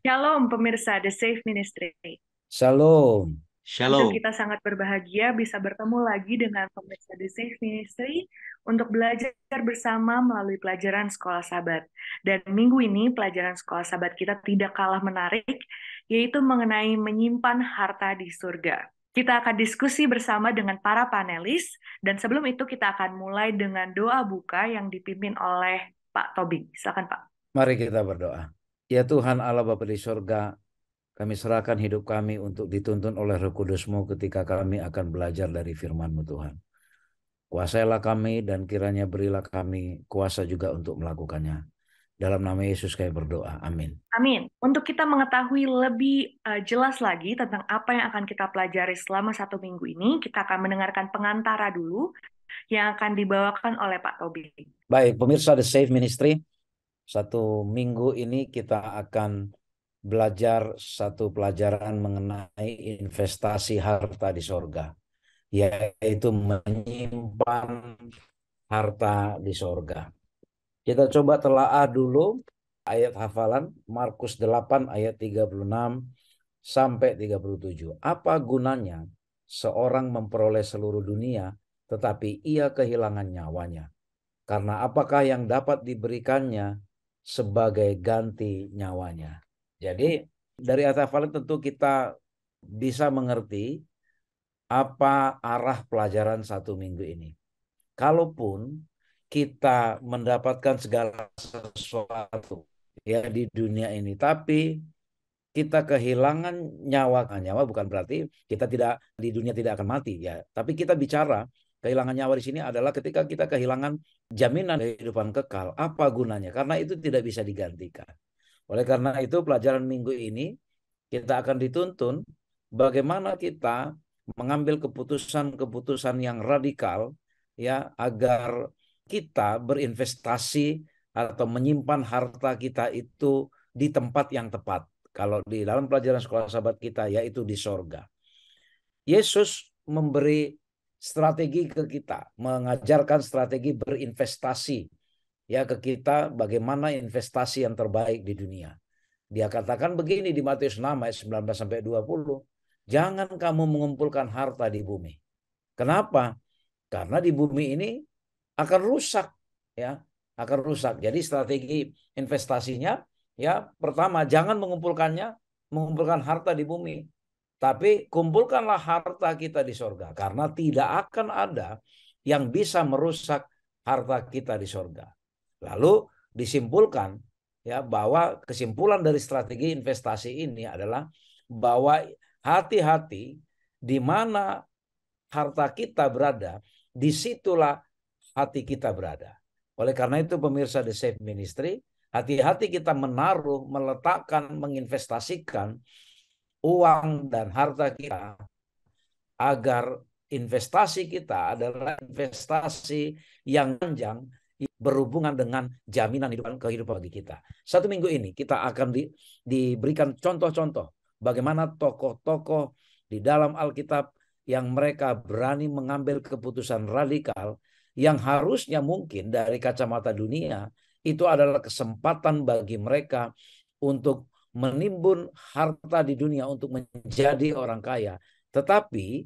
Shalom pemirsa The Safe Ministry. Shalom. Tentu Shalom. kita sangat berbahagia bisa bertemu lagi dengan pemirsa The Safe Ministry untuk belajar bersama melalui pelajaran Sekolah Sabat. Dan minggu ini pelajaran Sekolah Sabat kita tidak kalah menarik, yaitu mengenai menyimpan harta di surga. Kita akan diskusi bersama dengan para panelis, dan sebelum itu kita akan mulai dengan doa buka yang dipimpin oleh Pak Tobing. Silakan Pak. Mari kita berdoa. Ya Tuhan Allah Bapa di sorga, kami serahkan hidup kami untuk dituntun oleh Roh Kudus-Mu ketika kami akan belajar dari firman-Mu Tuhan. Kuasailah kami dan kiranya berilah kami kuasa juga untuk melakukannya. Dalam nama Yesus kami berdoa. Amin. Amin. Untuk kita mengetahui lebih jelas lagi tentang apa yang akan kita pelajari selama 1 minggu ini, kita akan mendengarkan pengantara dulu yang akan dibawakan oleh Pak Tobi. Baik, pemirsa The Safe Ministry, 1 minggu ini kita akan belajar satu pelajaran mengenai investasi harta di sorga, yaitu menyimpan harta di sorga. Kita coba telaah dulu ayat hafalan Markus 8 ayat 36 sampai 37. Apa gunanya seorang memperoleh seluruh dunia tetapi ia kehilangan nyawanya? Karena apakah yang dapat diberikannya sebagai ganti nyawanya? Jadi dari ayat hafalan tentu kita bisa mengerti apa arah pelajaran 1 minggu ini. Kalaupun kita mendapatkan segala sesuatu ya di dunia ini, tapi kita kehilangan nyawa. Nyawa bukan berarti kita tidak di dunia tidak akan mati ya, tapi kita bicara kehilangan nyawa di sini adalah ketika kita kehilangan jaminan kehidupan kekal. Apa gunanya? Karena itu tidak bisa digantikan. Oleh karena itu pelajaran minggu ini kita akan dituntun bagaimana kita mengambil keputusan-keputusan yang radikal ya agar kita berinvestasi atau menyimpan harta kita itu di tempat yang tepat. Kalau di dalam pelajaran sekolah sahabat kita yaitu di sorga. Yesus memberi strategi ke kita, mengajarkan strategi berinvestasi ya ke kita bagaimana investasi yang terbaik di dunia. Dia katakan begini di Matius 6 ayat 19 sampai 20. Jangan kamu mengumpulkan harta di bumi. Kenapa? Karena di bumi ini akan rusak ya, akan rusak. Jadi strategi investasinya ya pertama jangan mengumpulkan harta di bumi. Tapi kumpulkanlah harta kita di sorga. Karena tidak akan ada yang bisa merusak harta kita di sorga. Lalu disimpulkan ya bahwa kesimpulan dari strategi investasi ini adalah bahwa hati-hati di mana harta kita berada, disitulah hati kita berada. Oleh karena itu pemirsa The Safe Ministry, hati-hati kita menaruh, meletakkan, menginvestasikan uang dan harta kita agar investasi kita adalah investasi yang panjang berhubungan dengan jaminan kehidupan bagi kita. 1 minggu ini kita akan diberikan contoh-contoh bagaimana tokoh-tokoh di dalam Alkitab yang mereka berani mengambil keputusan radikal yang harusnya mungkin dari kacamata dunia itu adalah kesempatan bagi mereka untuk menimbun harta di dunia untuk menjadi orang kaya. Tetapi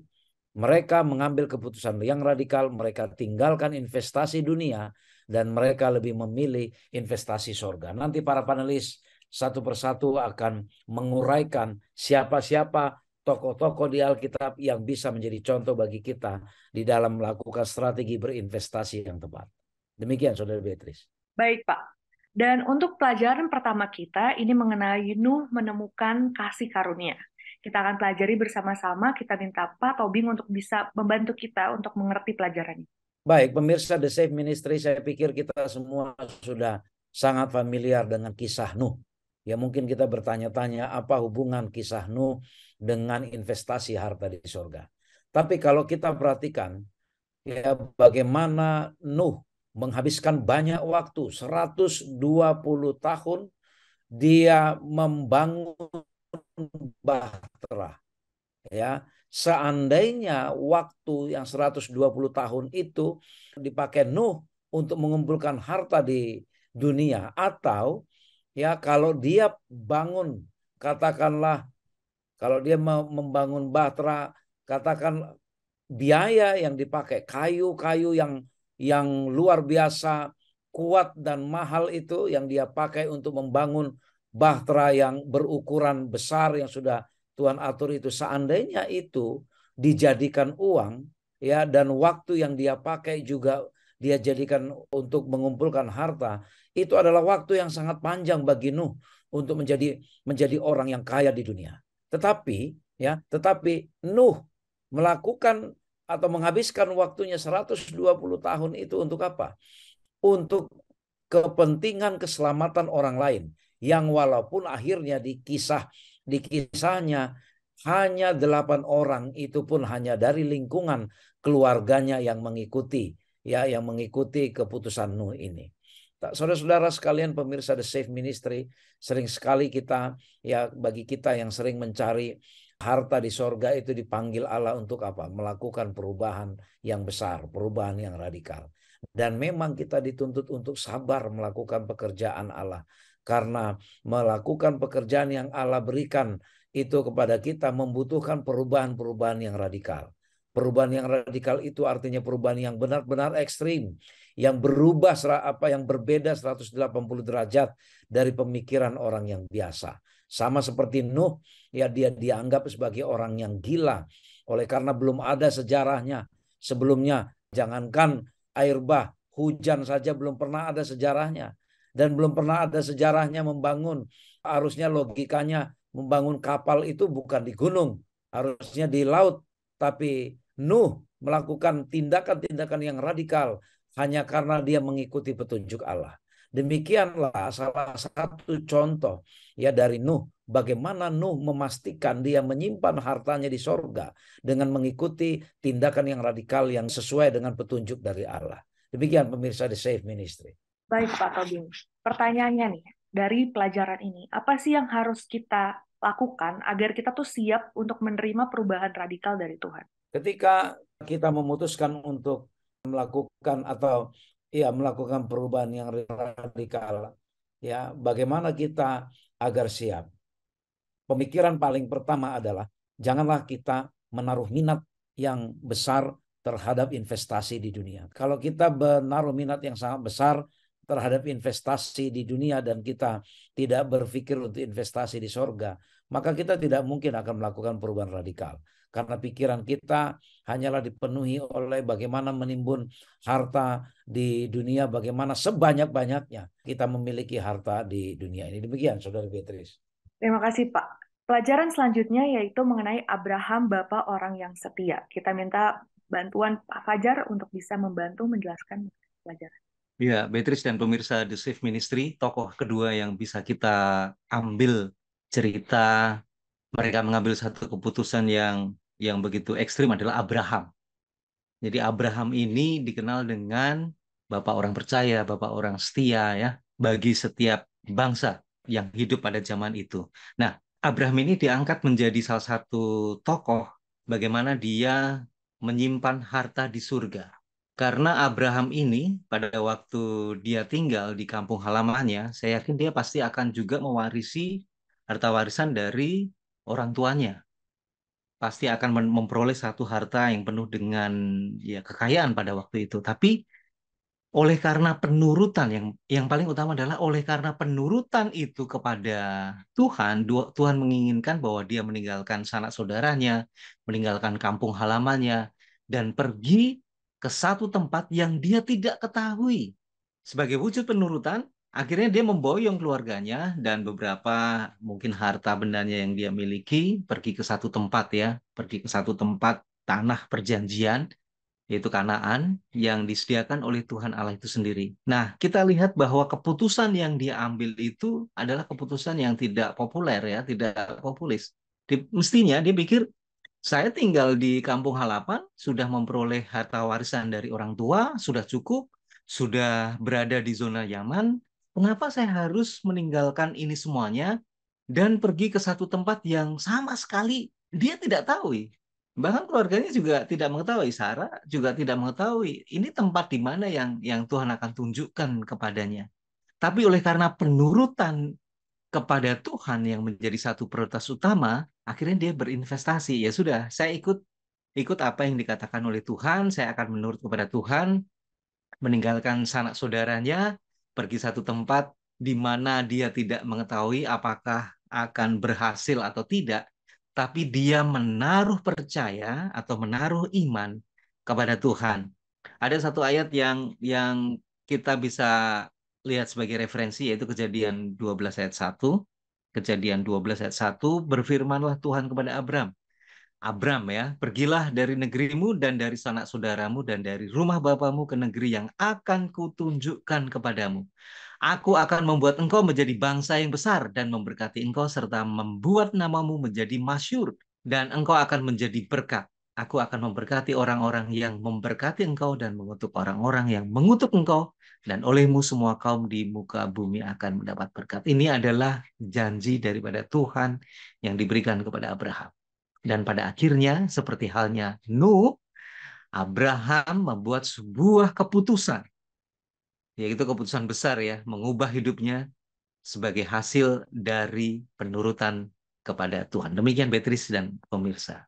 mereka mengambil keputusan yang radikal, mereka tinggalkan investasi dunia dan mereka lebih memilih investasi sorga. Nanti para panelis satu persatu akan menguraikan siapa-siapa tokoh-tokoh di Alkitab yang bisa menjadi contoh bagi kita di dalam melakukan strategi berinvestasi yang tepat. Demikian Saudara Beatrice. Baik Pak. Dan untuk pelajaran pertama kita ini mengenai Nuh menemukan kasih karunia. Kita akan pelajari bersama-sama, kita minta Pak Tobing untuk bisa membantu kita untuk mengerti pelajarannya. Baik, pemirsa The Safe Ministry, saya pikir kita semua sudah sangat familiar dengan kisah Nuh. Ya mungkin kita bertanya-tanya apa hubungan kisah Nuh dengan investasi harta di surga. Tapi kalau kita perhatikan ya bagaimana Nuh menghabiskan banyak waktu, 120 tahun dia membangun bahtera. Ya, seandainya waktu yang 120 tahun itu dipakai Nuh untuk mengumpulkan harta di dunia, atau ya kalau dia bangun katakanlah kalau dia mau membangun Bahtera, katakan biaya yang dipakai, kayu-kayu yang luar biasa kuat dan mahal itu yang dia pakai untuk membangun Bahtera yang berukuran besar yang sudah Tuhan atur itu. Seandainya itu dijadikan uang, ya, dan waktu yang dia pakai juga dia jadikan untuk mengumpulkan harta, itu adalah waktu yang sangat panjang bagi Nuh untuk menjadi orang yang kaya di dunia. Tetapi Nuh melakukan atau menghabiskan waktunya 120 tahun itu untuk apa? Untuk kepentingan keselamatan orang lain, yang walaupun akhirnya di kisahnya hanya 8 orang, itu pun hanya dari lingkungan keluarganya yang mengikuti keputusan Nuh ini. Saudara-saudara sekalian, pemirsa The Safe Ministry, sering sekali kita, ya, bagi kita yang sering mencari harta di sorga, itu dipanggil Allah untuk apa? Melakukan perubahan yang besar, perubahan yang radikal. Dan memang kita dituntut untuk sabar melakukan pekerjaan Allah. Karena melakukan pekerjaan yang Allah berikan itu kepada kita membutuhkan perubahan-perubahan yang radikal. Perubahan yang radikal itu artinya perubahan yang benar-benar ekstrim, yang berubah yang berbeda 180 derajat dari pemikiran orang yang biasa. Sama seperti Nuh, ya, dia dianggap sebagai orang yang gila oleh karena belum ada sejarahnya sebelumnya. Jangankan air bah, hujan saja belum pernah ada sejarahnya, dan belum pernah ada sejarahnya membangun. Harusnya logikanya membangun kapal itu bukan di gunung, harusnya di laut. Tapi Nuh melakukan tindakan-tindakan yang radikal hanya karena dia mengikuti petunjuk Allah. Demikianlah salah satu contoh, ya, dari Nuh. Bagaimana Nuh memastikan dia menyimpan hartanya di sorga dengan mengikuti tindakan yang radikal yang sesuai dengan petunjuk dari Allah. Demikian pemirsa The Safe Ministry. Baik Pak Tobing, pertanyaannya nih, dari pelajaran ini, apa sih yang harus kita lakukan agar kita tuh siap untuk menerima perubahan radikal dari Tuhan? Ketika kita memutuskan untuk melakukan perubahan yang radikal, ya, bagaimana kita agar siap? Pemikiran paling pertama adalah janganlah kita menaruh minat yang besar terhadap investasi di dunia. Kalau kita menaruh minat yang sangat besar terhadap investasi di dunia dan kita tidak berpikir untuk investasi di sorga, maka kita tidak mungkin akan melakukan perubahan radikal. Karena pikiran kita hanyalah dipenuhi oleh bagaimana menimbun harta di dunia, bagaimana sebanyak-banyaknya kita memiliki harta di dunia ini. Demikian, Saudara Beatrice. Terima kasih Pak. Pelajaran selanjutnya yaitu mengenai Abraham, Bapak orang yang setia. Kita minta bantuan Pak Fajar untuk bisa membantu menjelaskan pelajaran. Ya, Beatrice dan pemirsa The Safe Ministry, tokoh kedua yang bisa kita ambil cerita mereka mengambil satu keputusan yang begitu ekstrim adalah Abraham. Jadi Abraham ini dikenal dengan bapak orang percaya, bapak orang setia, ya, bagi setiap bangsa yang hidup pada zaman itu. Nah, Abraham ini diangkat menjadi salah satu tokoh bagaimana dia menyimpan harta di surga. Karena Abraham ini pada waktu dia tinggal di kampung halamannya, saya yakin dia pasti akan juga mewarisi harta warisan dari orang tuanya. Pasti akan memperoleh satu harta yang penuh dengan, ya, kekayaan pada waktu itu. Tapi oleh karena penurutan yang paling utama adalah oleh karena penurutan itu kepada Tuhan, Tuhan menginginkan bahwa dia meninggalkan sanak saudaranya, meninggalkan kampung halamannya, dan pergi ke satu tempat yang dia tidak ketahui. Sebagai wujud penurutan, akhirnya dia memboyong keluarganya dan beberapa mungkin harta bendanya yang dia miliki, pergi ke satu tempat, ya, pergi ke satu tempat tanah perjanjian, yaitu Kanaan, yang disediakan oleh Tuhan Allah itu sendiri. Nah, kita lihat bahwa keputusan yang dia ambil itu adalah keputusan yang tidak populer, ya, tidak populis. Mestinya dia pikir, saya tinggal di kampung halaman, sudah memperoleh harta warisan dari orang tua, sudah cukup, sudah berada di zona nyaman, kenapa saya harus meninggalkan ini semuanya dan pergi ke satu tempat yang sama sekali dia tidak tahu. Bahkan keluarganya juga tidak mengetahui, Sarah juga tidak mengetahui ini tempat di mana yang Tuhan akan tunjukkan kepadanya. Tapi oleh karena penurutan kepada Tuhan yang menjadi satu prioritas utama, akhirnya dia berinvestasi. Ya sudah, saya ikut apa yang dikatakan oleh Tuhan, saya akan menurut kepada Tuhan, meninggalkan sanak saudaranya, pergi satu tempat di mana dia tidak mengetahui apakah akan berhasil atau tidak, tapi dia menaruh percaya atau menaruh iman kepada Tuhan. Ada satu ayat yang kita bisa lihat sebagai referensi, yaitu Kejadian 12 ayat 1. Kejadian 12 ayat 1, berfirmanlah Tuhan kepada Abram ya, pergilah dari negerimu dan dari sanak saudaramu dan dari rumah bapamu ke negeri yang akan kutunjukkan kepadamu. Aku akan membuat engkau menjadi bangsa yang besar dan memberkati engkau serta membuat namamu menjadi masyhur dan engkau akan menjadi berkat. Aku akan memberkati orang-orang yang memberkati engkau dan mengutuk orang-orang yang mengutuk engkau, dan olehmu semua kaum di muka bumi akan mendapat berkat. Ini adalah janji daripada Tuhan yang diberikan kepada Abraham. Dan pada akhirnya, seperti halnya Nuh, Abraham membuat sebuah keputusan, yaitu keputusan besar ya, mengubah hidupnya sebagai hasil dari penurutan kepada Tuhan. Demikian Beatrice dan pemirsa.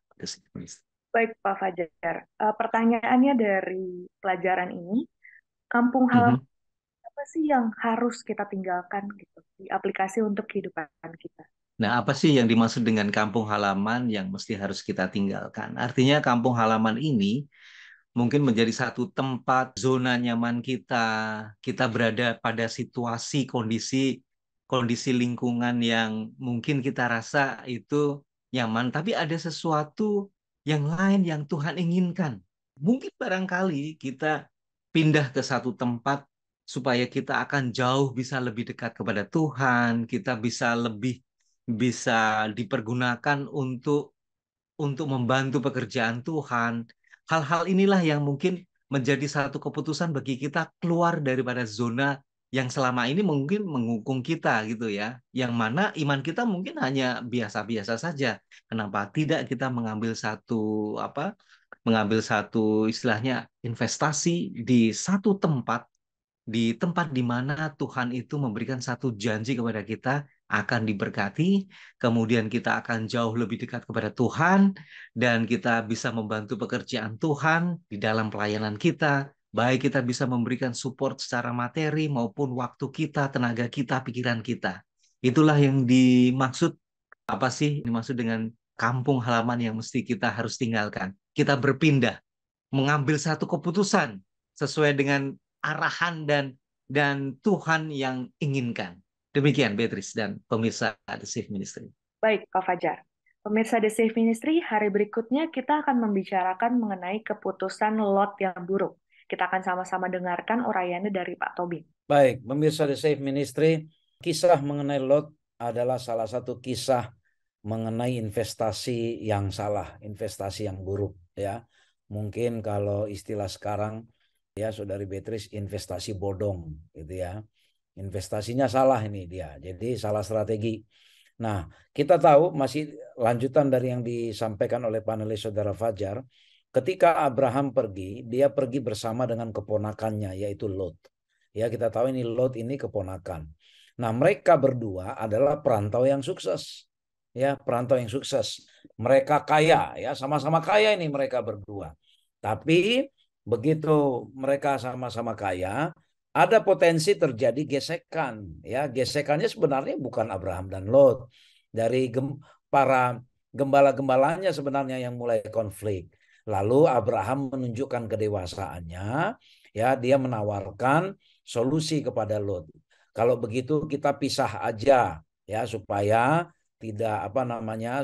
Baik, Pak Fajar. Pertanyaannya dari pelajaran ini, kampung halaman Mhm. apa sih yang harus kita tinggalkan gitu di aplikasi untuk kehidupan kita? Nah, apa sih yang dimaksud dengan kampung halaman yang mesti harus kita tinggalkan? Artinya kampung halaman ini mungkin menjadi satu tempat zona nyaman kita. Kita berada pada situasi, kondisi lingkungan yang mungkin kita rasa itu nyaman, tapi ada sesuatu yang lain yang Tuhan inginkan. Mungkin barangkali kita pindah ke satu tempat supaya kita akan jauh bisa lebih dekat kepada Tuhan, kita bisa dipergunakan untuk membantu pekerjaan Tuhan. Hal-hal inilah yang mungkin menjadi satu keputusan bagi kita keluar daripada zona yang selama ini mungkin menghukum kita gitu ya. Yang mana iman kita mungkin hanya biasa-biasa saja. Kenapa tidak kita mengambil satu istilahnya investasi di satu tempat, di tempat di mana Tuhan itu memberikan satu janji kepada kita akan diberkati, kemudian kita akan jauh lebih dekat kepada Tuhan, dan kita bisa membantu pekerjaan Tuhan di dalam pelayanan kita, baik kita bisa memberikan support secara materi maupun waktu kita, tenaga kita, pikiran kita. Itulah yang dimaksud, apa sih dimaksud dengan kampung halaman yang mesti kita harus tinggalkan. Kita berpindah, mengambil satu keputusan sesuai dengan arahan dan Tuhan yang inginkan. Demikian Beatrice dan pemirsa The Safe Ministry. Baik, Pak Fajar. Pemirsa The Safe Ministry, hari berikutnya kita akan membicarakan mengenai keputusan Lot yang buruk. Kita akan sama-sama dengarkan uraiannya dari Pak Tobing. Baik, pemirsa The Safe Ministry, kisah mengenai Lot adalah salah satu kisah mengenai investasi yang salah, investasi yang buruk ya. Mungkin kalau istilah sekarang ya Saudari Beatrice, investasi bodong gitu ya. Investasinya salah ini dia. Jadi salah strategi. Nah, kita tahu masih lanjutan dari yang disampaikan oleh panelis Saudara Fajar, ketika Abraham pergi, dia pergi bersama dengan keponakannya yaitu Lot. Ya, kita tahu ini Lot ini keponakan. Nah, mereka berdua adalah perantau yang sukses. Ya, perantau yang sukses. Mereka kaya, ya, sama-sama kaya ini mereka berdua. Tapi begitu mereka sama-sama kaya, ada potensi terjadi gesekan. Ya, gesekannya sebenarnya bukan Abraham dan Lot. Dari para gembala-gembalanya sebenarnya yang mulai konflik. Lalu Abraham menunjukkan kedewasaannya, ya, dia menawarkan solusi kepada Lot. Kalau begitu kita pisah aja ya supaya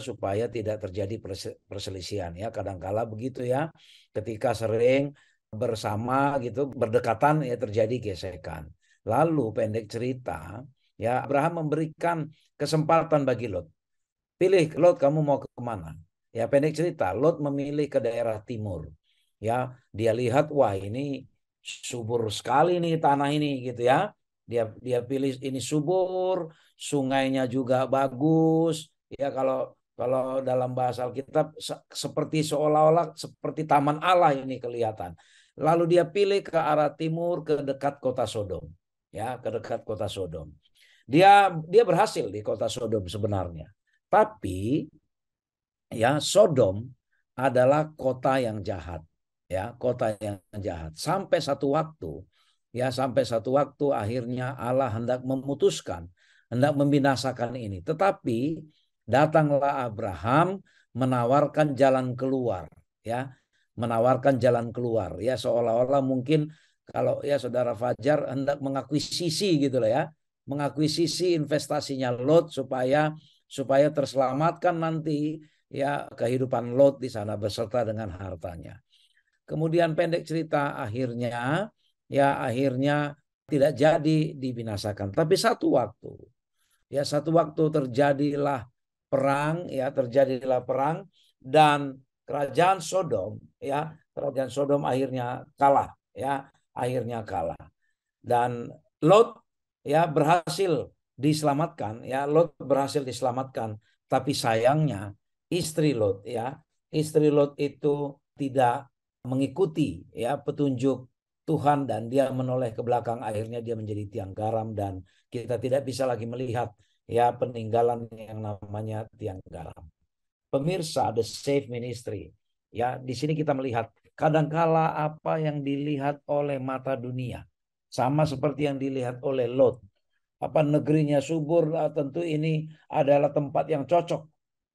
supaya tidak terjadi perselisihan ya, kadangkala begitu ya, ketika sering bersama gitu berdekatan ya terjadi gesekan. Lalu pendek cerita ya, Abraham memberikan kesempatan bagi Lot, pilih Lot, kamu mau ke mana ya. Pendek cerita, Lot memilih ke daerah timur ya. Dia lihat, wah ini subur sekali nih tanah ini gitu ya. Dia pilih ini subur, sungainya juga bagus. Ya, kalau kalau dalam bahasa Alkitab seperti seolah-olah seperti taman Allah ini kelihatan. Lalu dia pilih ke arah timur, ke dekat kota Sodom. Ya, ke dekat kota Sodom. Dia berhasil di kota Sodom sebenarnya. Tapi ya Sodom adalah kota yang jahat, ya kota yang jahat. Sampai satu waktu akhirnya Allah hendak memutuskan, hendak membinasakan ini. Tetapi datanglah Abraham menawarkan jalan keluar, ya, menawarkan jalan keluar, ya seolah-olah mungkin kalau ya saudara Fajar hendak mengakuisisi gitu lah ya, mengakuisisi investasinya Lot supaya terselamatkan nanti ya kehidupan Lot di sana beserta dengan hartanya. Kemudian pendek cerita akhirnya tidak jadi dibinasakan. Tapi satu waktu terjadilah perang dan kerajaan Sodom akhirnya kalah dan Lot Lot berhasil diselamatkan, tapi sayangnya istri Lot itu tidak mengikuti ya petunjuk Tuhan dan dia menoleh ke belakang, akhirnya dia menjadi tiang garam dan kita tidak bisa lagi melihat ya peninggalan yang namanya tiang garam. Pemirsa, The Safe Ministry, ya di sini kita melihat kadangkala apa yang dilihat oleh mata dunia sama seperti yang dilihat oleh Lot. Apa negerinya subur, tentu ini adalah tempat yang cocok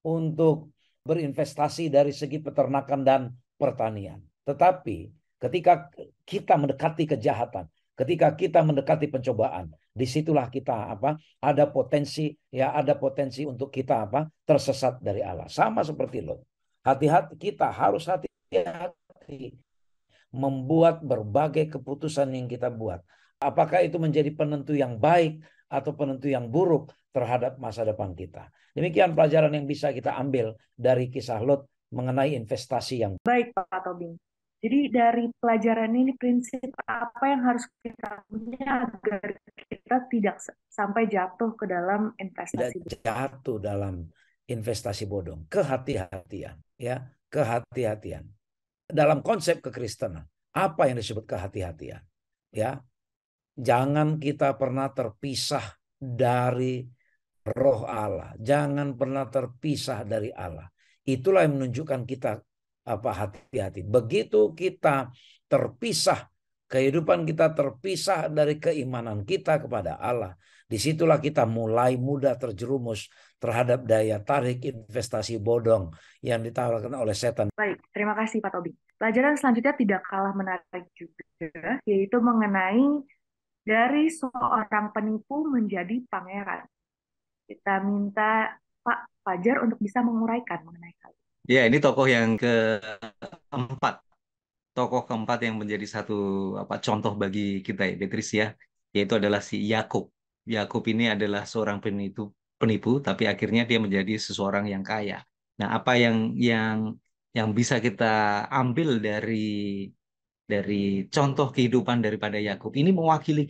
untuk berinvestasi dari segi peternakan dan pertanian. Tetapi ketika kita mendekati kejahatan, ketika kita mendekati pencobaan, disitulah kita ada potensi untuk kita tersesat dari Allah. Sama seperti Lot. Kita harus hati-hati membuat berbagai keputusan yang kita buat. Apakah itu menjadi penentu yang baik atau penentu yang buruk terhadap masa depan kita. Demikian pelajaran yang bisa kita ambil dari kisah Lot mengenai investasi yang baik, Pak Tobing. Jadi dari pelajaran ini prinsip apa yang harus kita punya agar kita tidak sampai jatuh ke dalam investasi bodong. Kehati-hatian, ya, kehati-hatian. Dalam konsep kekristenan, apa yang disebut kehati-hatian? Ya, jangan kita pernah terpisah dari roh Allah. Jangan pernah terpisah dari Allah. Itulah yang menunjukkan kita hati-hati. Begitu kita terpisah, kehidupan kita terpisah dari keimanan kita kepada Allah, disitulah kita mulai mudah terjerumus terhadap daya tarik investasi bodong yang ditawarkan oleh setan. Baik, terima kasih Pak Tobi. Pelajaran selanjutnya tidak kalah menarik juga, yaitu mengenai dari seorang penipu menjadi pangeran. Kita minta Pak Fajar untuk bisa menguraikan mengenai hal ini. Ya, ini tokoh yang keempat. Tokoh keempat yang menjadi satu contoh bagi kita ya, Beatrice ya, yaitu adalah si Yakub. Yakub ini adalah seorang penipu, tapi akhirnya dia menjadi seseorang yang kaya. Nah, apa yang bisa kita ambil dari contoh kehidupan daripada Yakub ini mewakili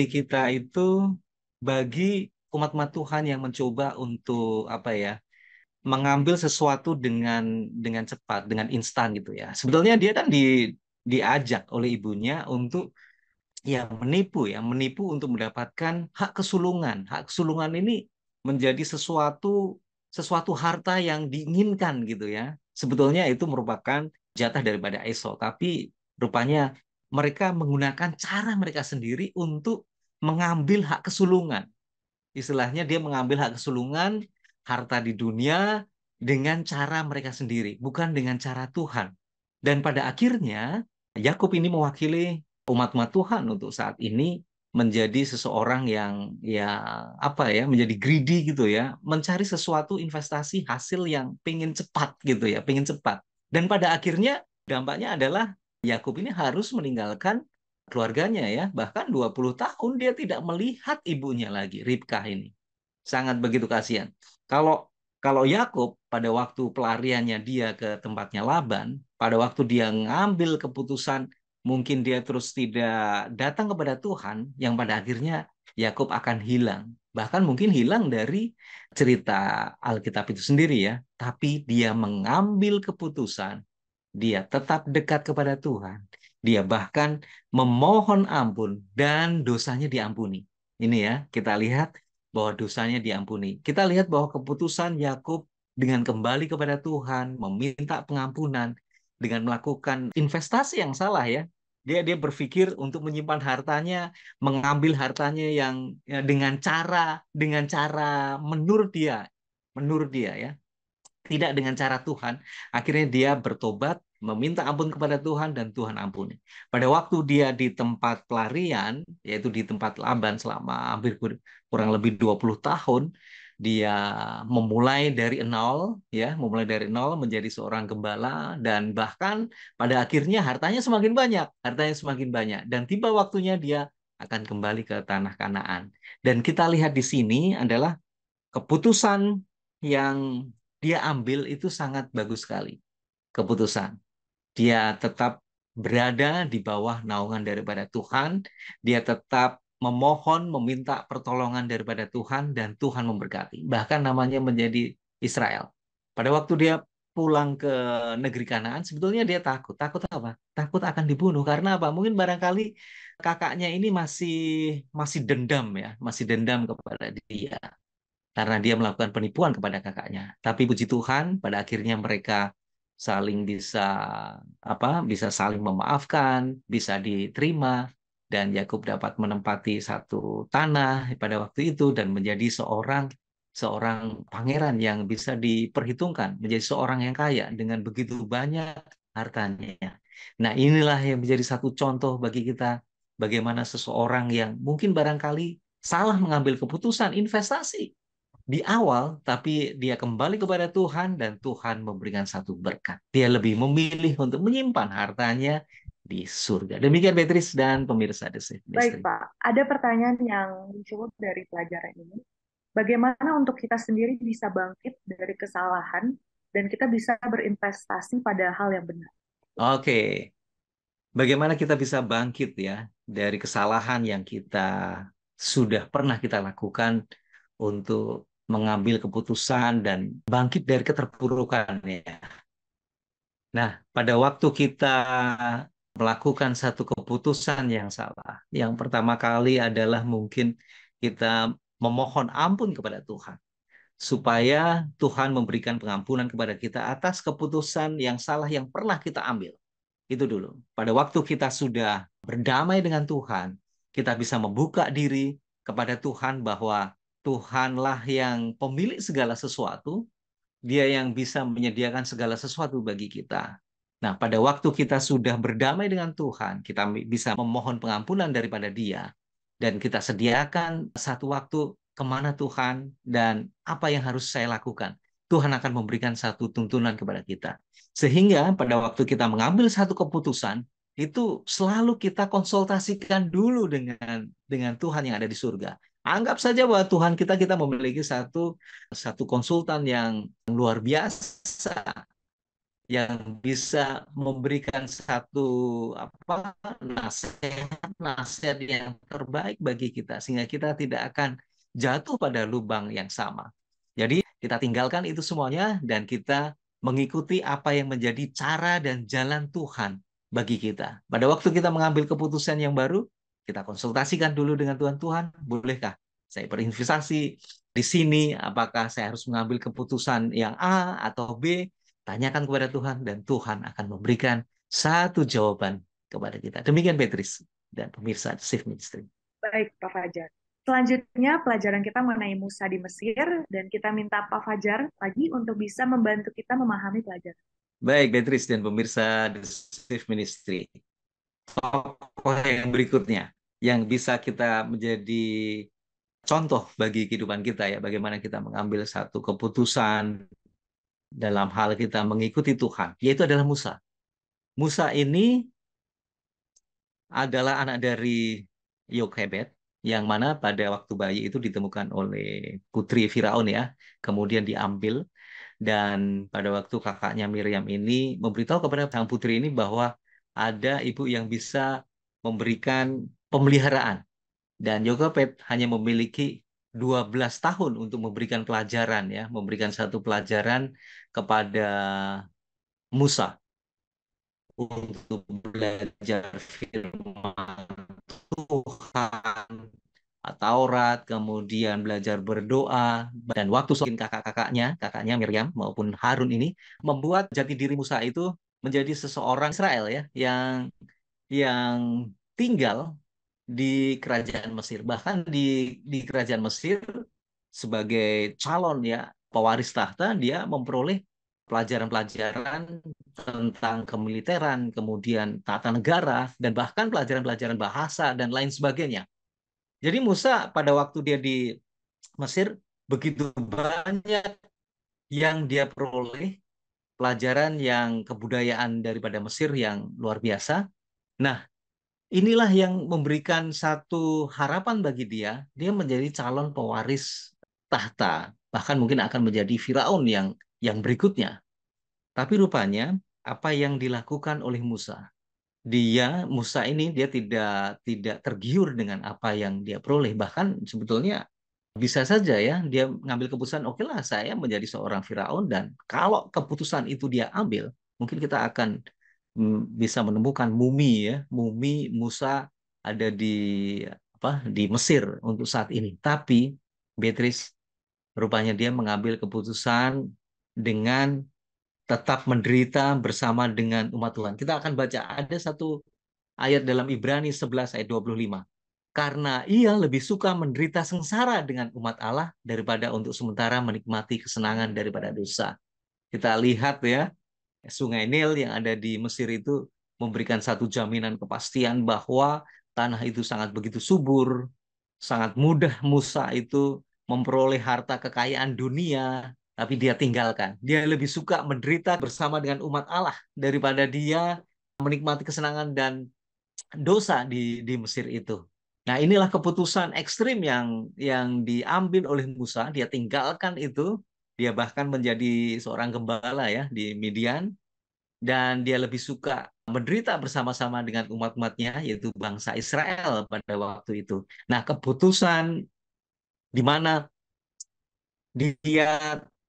kita itu bagi umat-umat Tuhan yang mencoba untuk mengambil sesuatu dengan cepat, dengan instan gitu ya. Sebetulnya dia kan diajak oleh ibunya untuk menipu untuk mendapatkan hak kesulungan. Hak kesulungan ini menjadi sesuatu harta yang diinginkan gitu ya. Sebetulnya itu merupakan jatah daripada Esau, tapi rupanya mereka menggunakan cara mereka sendiri untuk mengambil hak kesulungan. Istilahnya dia mengambil hak kesulungan harta di dunia dengan cara mereka sendiri, bukan dengan cara Tuhan. Dan pada akhirnya Yakub ini mewakili umat-umat Tuhan untuk saat ini menjadi seseorang yang menjadi greedy gitu ya, mencari sesuatu investasi hasil yang pengen cepat gitu ya, pengen cepat. Dan pada akhirnya dampaknya adalah Yakub ini harus meninggalkan keluarganya ya, bahkan 20 tahun dia tidak melihat ibunya lagi, Ribkah ini. Sangat begitu kasihan. Kalau Yakub pada waktu pelariannya dia ke tempatnya Laban, pada waktu dia ngambil keputusan mungkin dia terus tidak datang kepada Tuhan, yang pada akhirnya Yakub akan hilang. Bahkan mungkin hilang dari cerita Alkitab itu sendiri ya, tapi dia mengambil keputusan, dia tetap dekat kepada Tuhan. Dia bahkan memohon ampun dan dosanya diampuni. Ini ya, kita lihat bahwa dosanya diampuni. Kita lihat bahwa keputusan Yakub dengan kembali kepada Tuhan, meminta pengampunan, dengan melakukan investasi yang salah ya. Dia berpikir untuk menyimpan hartanya, mengambil hartanya yang ya, dengan cara menurut dia ya, tidak dengan cara Tuhan. Akhirnya dia bertobat, meminta ampun kepada Tuhan, dan Tuhan ampuni. Pada waktu dia di tempat pelarian, yaitu di tempat Laban selama hampir kurang lebih 20 tahun, dia memulai dari nol menjadi seorang gembala, dan bahkan pada akhirnya hartanya semakin banyak, dan tiba waktunya dia akan kembali ke tanah Kanaan. Dan kita lihat di sini adalah keputusan yang dia ambil itu sangat bagus sekali. Keputusan. Dia tetap berada di bawah naungan daripada Tuhan. Dia tetap memohon, meminta pertolongan daripada Tuhan, dan Tuhan memberkati. Bahkan namanya menjadi Israel. Pada waktu dia pulang ke negeri Kanaan, sebetulnya dia takut. Takut apa? Takut akan dibunuh. Karena apa? Mungkin barangkali kakaknya ini masih dendam ya, masih dendam kepada dia karena dia melakukan penipuan kepada kakaknya. Tapi puji Tuhan, pada akhirnya mereka saling bisa saling memaafkan, bisa diterima, dan Yakub dapat menempati satu tanah pada waktu itu dan menjadi seorang seorang pangeran yang bisa diperhitungkan, menjadi seorang yang kaya dengan begitu banyak hartanya. Nah, inilah yang menjadi satu contoh bagi kita bagaimana seseorang yang mungkin barangkali salah mengambil keputusan investasi di awal, tapi dia kembali kepada Tuhan dan Tuhan memberikan satu berkat. Dia lebih memilih untuk menyimpan hartanya di surga. Demikian Beatrice dan pemirsa The Safe Baik, Ministry. Pak. Ada pertanyaan yang muncul dari pelajaran ini. Bagaimana untuk kita sendiri bisa bangkit dari kesalahan dan kita bisa berinvestasi pada hal yang benar? Oke, bagaimana kita bisa bangkit ya dari kesalahan yang sudah pernah kita lakukan untuk mengambil keputusan dan bangkit dari keterpurukan ya. Nah, pada waktu kita melakukan satu keputusan yang salah, yang pertama kali adalah mungkin kita memohon ampun kepada Tuhan, supaya Tuhan memberikan pengampunan kepada kita atas keputusan yang salah yang pernah kita ambil. Itu dulu. Pada waktu kita sudah berdamai dengan Tuhan, kita bisa membuka diri kepada Tuhan bahwa Tuhanlah yang pemilik segala sesuatu, dia yang bisa menyediakan segala sesuatu bagi kita. Nah, pada waktu kita sudah berdamai dengan Tuhan, kita bisa memohon pengampunan daripada Dia, dan kita sediakan satu waktu kemana Tuhan dan apa yang harus saya lakukan. Tuhan akan memberikan satu tuntunan kepada kita. Sehingga pada waktu kita mengambil satu keputusan, itu selalu kita konsultasikan dulu dengan Tuhan yang ada di surga. Anggap saja bahwa Tuhan kita memiliki satu konsultan yang luar biasa yang bisa memberikan satu nasihat yang terbaik bagi kita sehingga kita tidak akan jatuh pada lubang yang sama. Jadi kita tinggalkan itu semuanya dan kita mengikuti apa yang menjadi cara dan jalan Tuhan bagi kita. Pada waktu kita mengambil keputusan yang baru, kita konsultasikan dulu dengan Tuhan, bolehkah saya berinvestasi di sini? Apakah saya harus mengambil keputusan yang A atau B? Tanyakan kepada Tuhan dan Tuhan akan memberikan satu jawaban kepada kita. Demikian Beatrice dan pemirsa Safe Ministry. Baik, Pak Fajar. Selanjutnya, pelajaran kita mengenai Musa di Mesir, dan kita minta Pak Fajar lagi untuk bisa membantu kita memahami pelajaran. Baik, Beatrice dan pemirsa The Safe Ministry. Tokoh yang berikutnya, yang bisa kita menjadi contoh bagi kehidupan kita ya, bagaimana kita mengambil satu keputusan dalam hal kita mengikuti Tuhan, yaitu adalah Musa. Musa ini adalah anak dari Yokhebed, yang mana pada waktu bayi itu ditemukan oleh putri Firaun ya, kemudian diambil, dan pada waktu kakaknya Miriam ini memberitahu kepada sang putri ini bahwa ada ibu yang bisa memberikan pemeliharaan, dan Yokhebed hanya memiliki 12 tahun untuk memberikan pelajaran ya, memberikan satu pelajaran kepada Musa untuk belajar firman Tuhan, Taurat, kemudian belajar berdoa, dan waktu kakaknya Miriam maupun Harun ini membuat jati diri Musa itu menjadi seseorang Israel ya, yang tinggal di kerajaan Mesir. Bahkan di kerajaan Mesir sebagai calon ya pewaris tahta, dia memperoleh pelajaran-pelajaran tentang kemiliteran, kemudian tata negara, dan bahkan pelajaran-pelajaran bahasa dan lain sebagainya. Jadi Musa pada waktu dia di Mesir begitu banyak yang dia peroleh, pelajaran yang kebudayaan daripada Mesir yang luar biasa. Nah, inilah yang memberikan satu harapan bagi dia. Dia menjadi calon pewaris tahta, bahkan mungkin akan menjadi Firaun yang berikutnya. Tapi rupanya apa yang dilakukan oleh Musa, Musa ini dia tidak tergiur dengan apa yang dia peroleh. Bahkan sebetulnya bisa saja ya dia mengambil keputusan, oke lah saya menjadi seorang Firaun, dan kalau keputusan itu dia ambil, mungkin kita akan bisa menemukan mumi Musa ada di Mesir untuk saat ini. Tapi Beatrice, rupanya dia mengambil keputusan dengan tetap menderita bersama dengan umat Tuhan. Kita akan baca ada satu ayat dalam Ibrani 11 ayat 25. Karena ia lebih suka menderita sengsara dengan umat Allah daripada untuk sementara menikmati kesenangan daripada dosa. Kita lihat ya, Sungai Nil yang ada di Mesir itu memberikan satu jaminan kepastian bahwa tanah itu sangat begitu subur, sangat mudah Musa itu memperoleh harta kekayaan dunia, tapi dia tinggalkan. Dia lebih suka menderita bersama dengan umat Allah daripada dia menikmati kesenangan dan dosa di Mesir itu. Nah, inilah keputusan ekstrim yang diambil oleh Musa. Dia tinggalkan itu, dia bahkan menjadi seorang gembala ya di Midian, dan dia lebih suka menderita bersama-sama dengan umat-umatnya, yaitu bangsa Israel pada waktu itu. Nah, keputusan di mana dia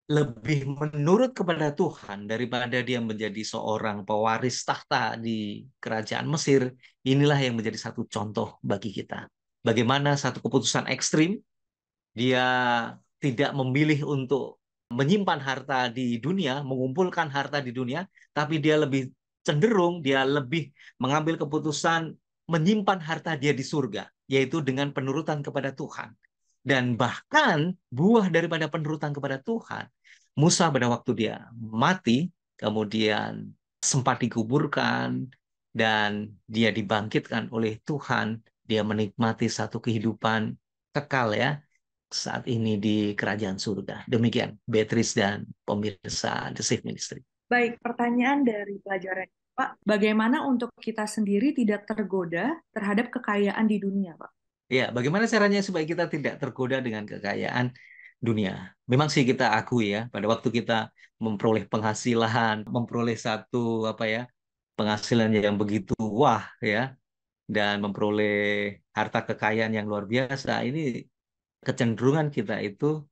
lebih menurut kepada Tuhan daripada dia menjadi seorang pewaris tahta di kerajaan Mesir, inilah yang menjadi satu contoh bagi kita. Bagaimana satu keputusan ekstrim, dia tidak memilih untuk menyimpan harta di dunia, mengumpulkan harta di dunia, tapi dia lebih cenderung, dia lebih mengambil keputusan menyimpan harta dia di surga, yaitu dengan penurutan kepada Tuhan. Dan bahkan buah daripada penurutan kepada Tuhan, Musa pada waktu dia mati, kemudian sempat dikuburkan, dan dia dibangkitkan oleh Tuhan, dia menikmati satu kehidupan kekal ya, saat ini di kerajaan surga. Demikian, Beatrice dan pemirsa The Safe Ministry. Baik, pertanyaan dari pelajaran Pak, bagaimana untuk kita sendiri tidak tergoda terhadap kekayaan di dunia, Pak? Ya, bagaimana caranya supaya kita tidak tergoda dengan kekayaan dunia? Memang sih kita akui ya, pada waktu kita memperoleh penghasilan, memperoleh satu penghasilan yang begitu wah ya, dan memperoleh harta kekayaan yang luar biasa, ini kecenderungan kita itu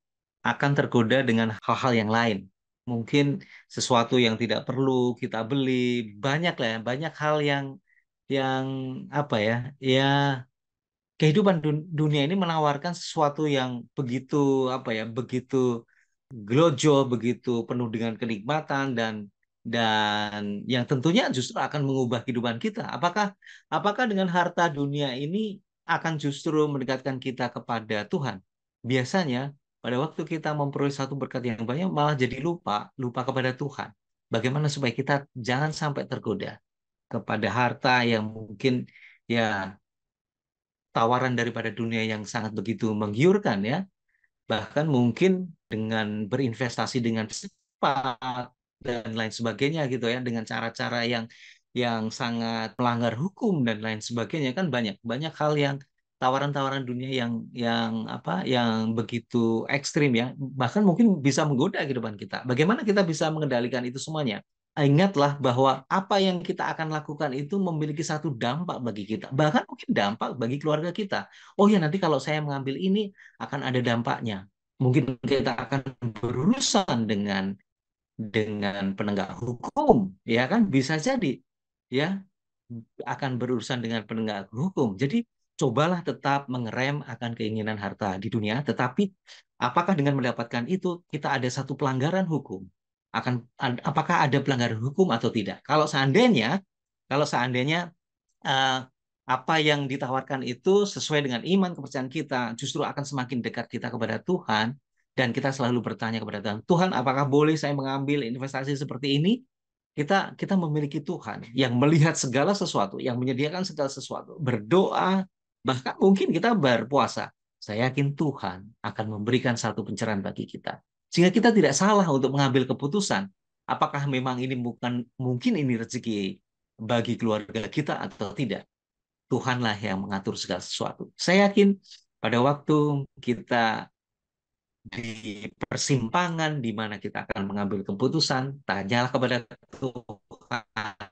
akan tergoda dengan hal-hal yang lain. Mungkin sesuatu yang tidak perlu kita beli, banyak lah ya, banyak hal yang apa ya, ya kehidupan dunia ini menawarkan sesuatu yang begitu glojo, begitu penuh dengan kenikmatan, dan yang tentunya justru akan mengubah kehidupan kita. Apakah dengan harta dunia ini akan justru mendekatkan kita kepada Tuhan? Biasanya pada waktu kita memperoleh satu berkat yang banyak malah jadi lupa kepada Tuhan. Bagaimana supaya kita jangan sampai tergoda kepada harta yang mungkin ya tawaran daripada dunia yang sangat begitu menggiurkan ya. Bahkan mungkin dengan berinvestasi dengan cepat dan lain sebagainya gitu ya, dengan cara-cara yang sangat melanggar hukum dan lain sebagainya, kan banyak banyak hal yang tawaran-tawaran dunia yang begitu ekstrim ya, bahkan mungkin bisa menggoda kehidupan kita. Bagaimana kita bisa mengendalikan itu semuanya? Ingatlah bahwa apa yang kita akan lakukan itu memiliki satu dampak bagi kita, bahkan mungkin dampak bagi keluarga kita. Oh ya, nanti kalau saya mengambil ini akan ada dampaknya. Mungkin kita akan berurusan dengan penegak hukum, ya kan? Bisa jadi, ya, akan berurusan dengan penegak hukum. Jadi cobalah tetap mengerem akan keinginan harta di dunia, tetapi apakah dengan mendapatkan itu kita ada satu pelanggaran hukum? Apakah ada pelanggaran hukum atau tidak? Kalau seandainya eh, apa yang ditawarkan itu sesuai dengan iman kepercayaan kita, justru akan semakin dekat kita kepada Tuhan, dan kita selalu bertanya kepada Tuhan, Tuhan, apakah boleh saya mengambil investasi seperti ini? Kita memiliki Tuhan yang melihat segala sesuatu, yang menyediakan segala sesuatu, berdoa, bahkan mungkin kita berpuasa. Saya yakin Tuhan akan memberikan satu pencerahan bagi kita. Sehingga kita tidak salah untuk mengambil keputusan. Apakah memang ini mungkin ini rezeki bagi keluarga kita atau tidak. Tuhanlah yang mengatur segala sesuatu. Saya yakin pada waktu kita di persimpangan di mana kita akan mengambil keputusan, tanyalah kepada Tuhan,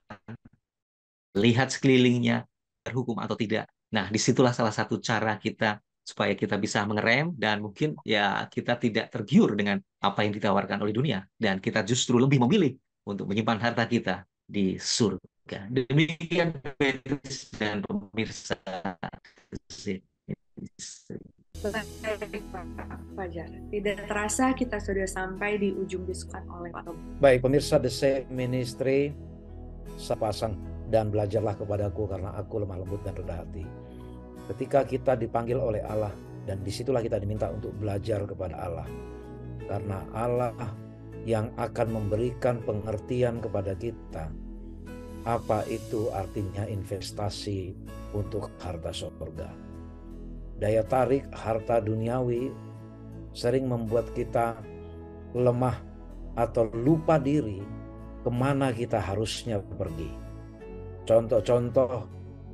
lihat sekelilingnya, berhukum atau tidak. Nah, disitulah salah satu cara kita supaya kita bisa mengerem dan mungkin ya kita tidak tergiur dengan apa yang ditawarkan oleh dunia dan kita justru lebih memilih untuk menyimpan harta kita di surga. Demikian Petrus dan pemirsa. Baik, Pak Fajar. Tidak terasa kita sudah sampai di ujung diskusi oleh Pak Tom. Baik, pemirsa The Safe Ministry, sepasang dan belajarlah kepadaku karena aku lemah lembut dan rendah hati. Ketika kita dipanggil oleh Allah, dan disitulah kita diminta untuk belajar kepada Allah. Karena Allah yang akan memberikan pengertian kepada kita, apa itu artinya investasi untuk harta surga. Daya tarik harta duniawi sering membuat kita lemah atau lupa diri kemana kita harusnya pergi. Contoh-contoh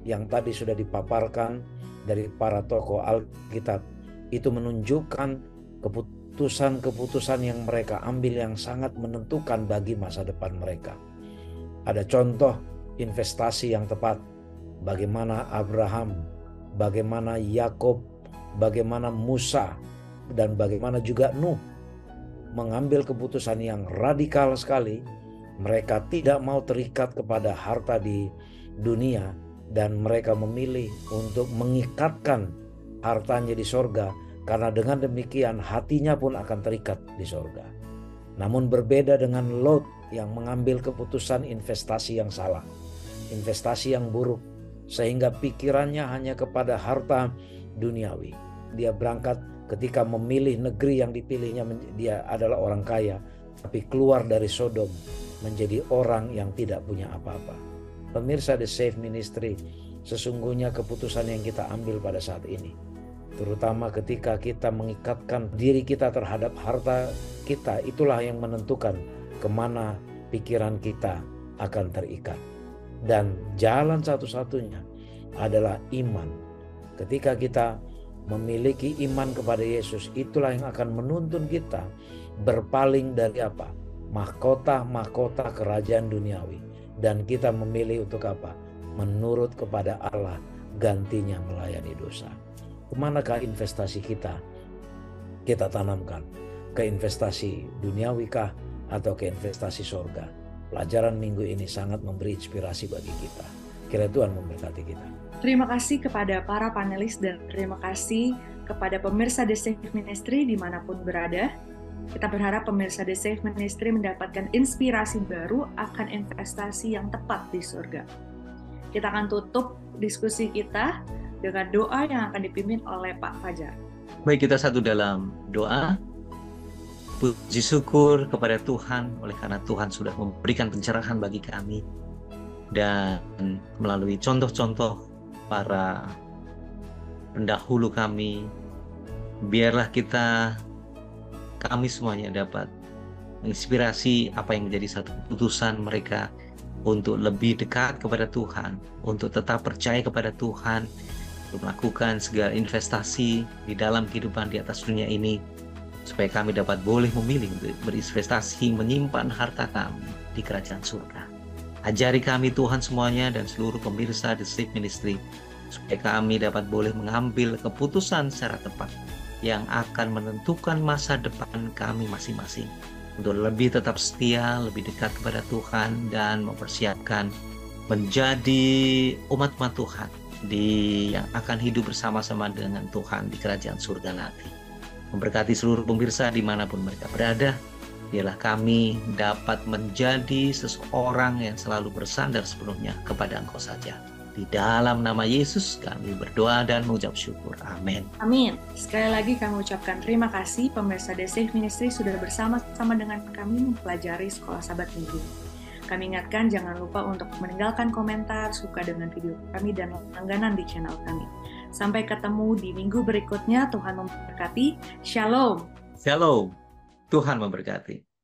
yang tadi sudah dipaparkan dari para tokoh Alkitab itu menunjukkan keputusan-keputusan yang mereka ambil yang sangat menentukan bagi masa depan mereka. Ada contoh investasi yang tepat, bagaimana Abraham, bagaimana Yakub, bagaimana Musa, dan bagaimana juga Nuh mengambil keputusan yang radikal sekali. Mereka tidak mau terikat kepada harta di dunia dan mereka memilih untuk mengikatkan hartanya di sorga, karena dengan demikian hatinya pun akan terikat di sorga. Namun berbeda dengan Lot yang mengambil keputusan investasi yang salah, investasi yang buruk, sehingga pikirannya hanya kepada harta duniawi. Dia berangkat ketika memilih negeri yang dipilihnya, dia adalah orang kaya, tapi keluar dari Sodom menjadi orang yang tidak punya apa-apa. Pemirsa The Safe Ministry, sesungguhnya keputusan yang kita ambil pada saat ini, terutama ketika kita mengikatkan diri kita terhadap harta kita, itulah yang menentukan kemana pikiran kita akan terikat. Dan jalan satu-satunya adalah iman. Ketika kita memiliki iman kepada Yesus, itulah yang akan menuntun kita berpaling dari apa? Mahkota-mahkota kerajaan duniawi. Dan kita memilih untuk apa? Menurut kepada Allah, gantinya melayani dosa. Kemanakah investasi kita tanamkan? Ke investasi duniawikah atau ke investasi sorga? Pelajaran minggu ini sangat memberi inspirasi bagi kita. Kiranya Tuhan memberkati kita. Terima kasih kepada para panelis dan terima kasih kepada pemirsa The Safe Ministry dimanapun berada. Kita berharap pemirsa The Safe Ministry mendapatkan inspirasi baru akan investasi yang tepat di surga. Kita akan tutup diskusi kita dengan doa yang akan dipimpin oleh Pak Fajar. Baik, kita satu dalam doa. Puji syukur kepada Tuhan oleh karena Tuhan sudah memberikan pencerahan bagi kami. Dan melalui contoh-contoh para pendahulu kami, biarlah kami semuanya dapat menginspirasi apa yang menjadi satu keputusan mereka untuk lebih dekat kepada Tuhan, untuk tetap percaya kepada Tuhan, untuk melakukan segala investasi di dalam kehidupan di atas dunia ini, supaya kami dapat boleh memilih untuk berinvestasi, menyimpan harta kami di kerajaan surga. Ajari kami Tuhan semuanya dan seluruh pemirsa The Safe Ministry, supaya kami dapat boleh mengambil keputusan secara tepat yang akan menentukan masa depan kami masing-masing, untuk lebih tetap setia, lebih dekat kepada Tuhan, dan mempersiapkan menjadi umat-umat Tuhan yang akan hidup bersama-sama dengan Tuhan di kerajaan surga nanti. Memberkati seluruh pemirsa dimanapun mereka berada. Biarlah kami dapat menjadi seseorang yang selalu bersandar sepenuhnya kepada Engkau saja. Di dalam nama Yesus kami berdoa dan mengucap syukur. Amin. Amin. Sekali lagi kami ucapkan terima kasih pemirsa The Safe Ministry sudah bersama-sama dengan kami mempelajari Sekolah Sabat Minggu. Kami ingatkan jangan lupa untuk meninggalkan komentar, suka dengan video kami, dan langganan di channel kami. Sampai ketemu di minggu berikutnya. Tuhan memberkati. Shalom. Shalom. Tuhan memberkati.